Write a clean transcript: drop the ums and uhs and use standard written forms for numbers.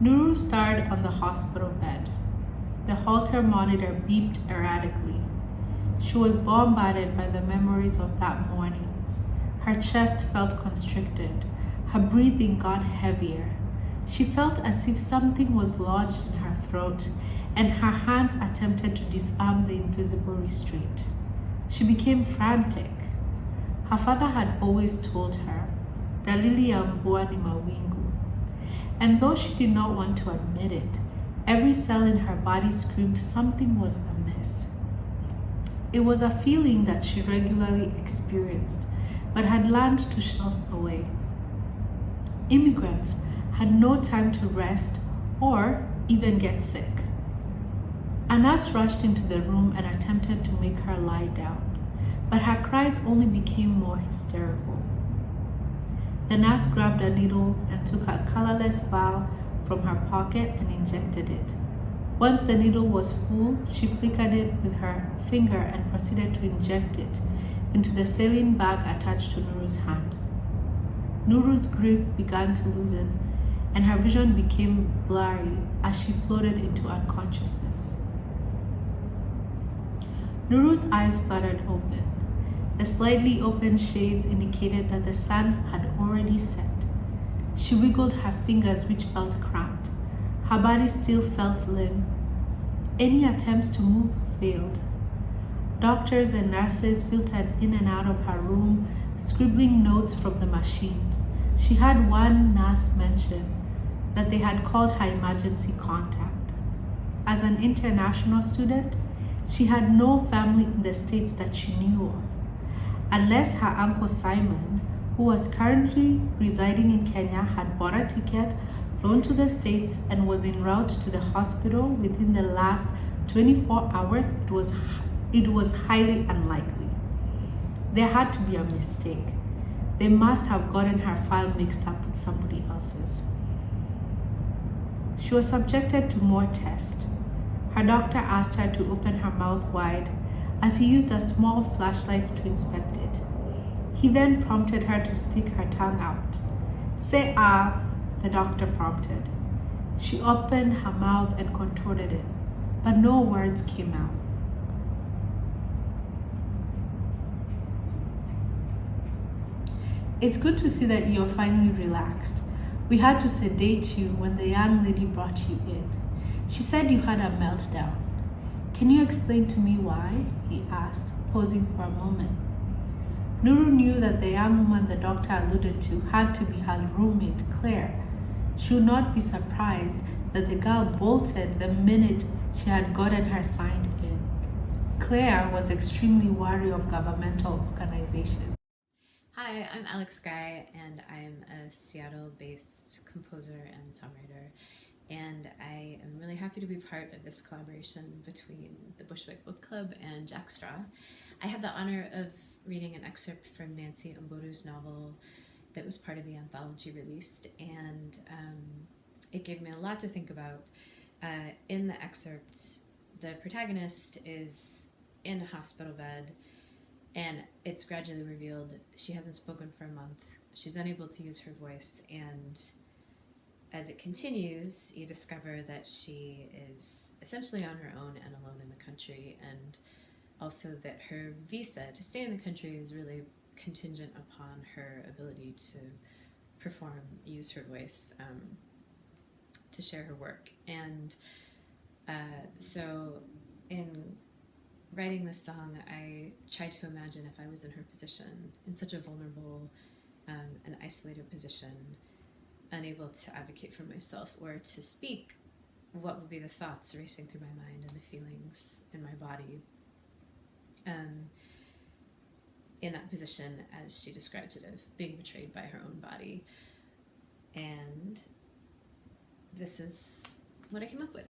Nuru starred on the hospital bed. The Holter monitor beeped erratically. She was bombarded by the memories of that morning. Her chest felt constricted. Her breathing got heavier. She felt as if something was lodged in her throat, and her hands attempted to disarm the invisible restraint. She became frantic. Her father had always told her, "Dalili ya mvua ni mawingu." And though she did not want to admit it, every cell in her body screamed something was amiss. It was a feeling that she regularly experienced, but had learned to shove away. Immigrants had no time to rest or even get sick. A nurse rushed into the room and attempted to make her lie down, but her cries only became more hysterical. The nurse grabbed a needle and took a colorless vial from her pocket and injected it. Once the needle was full, she flickered it with her finger and proceeded to inject it into the saline bag attached to Nuru's hand. Nuru's grip began to loosen, and her vision became blurry as she floated into unconsciousness. Nuru's eyes fluttered open. The slightly open shades indicated that the sun had already set. She wiggled her fingers, which felt cramped. Her body still felt limp. Any attempts to move failed. Doctors and nurses filtered in and out of her room, scribbling notes from the machine. She had one nurse mention that they had called her emergency contact. As an international student, she had no family in the States that she knew of, unless her uncle Simon, who was currently residing in Kenya, had bought a ticket, flown to the States, and was en route to the hospital within the last 24 hours. It was highly unlikely. There had to be a mistake. They must have gotten her file mixed up with somebody else's. She was subjected to more tests. Her doctor asked her to open her mouth wide as he used a small flashlight to inspect it. He then prompted her to stick her tongue out. "Say ah," the doctor prompted. She opened her mouth and contorted it, but no words came out. "It's good to see that you're finally relaxed. We had to sedate you when the young lady brought you in. She said you had a meltdown. Can you explain to me why?" he asked, pausing for a moment. Nuru knew that the young woman the doctor alluded to had to be her roommate, Claire. She would not be surprised that the girl bolted the minute she had gotten her signed in. Claire was extremely wary of governmental organizations. Hi, I'm alexguy, and I'm a Seattle-based composer and songwriter, and I am really happy to be part of this collaboration between the Bushwick Book Club and Jack Straw. I had the honor of reading an excerpt from Nancyimburu's novel that was part of the anthology released, and it gave me a lot to think about. In the excerpt, the protagonist is in a hospital bed, and it's gradually revealed she hasn't spoken for a month. She's unable to use her voice, and as it continues, you discover that she is essentially on her own and alone in the country, and also that her visa to stay in the country is really contingent upon her ability to perform, use her voice, to share her work. And so in writing this song, I tried to imagine if I was in her position, in such a vulnerable and isolated position, unable to advocate for myself or to speak, what would be the thoughts racing through my mind and the feelings in my body in that position, as she describes it, of being betrayed by her own body. And this is what I came up with.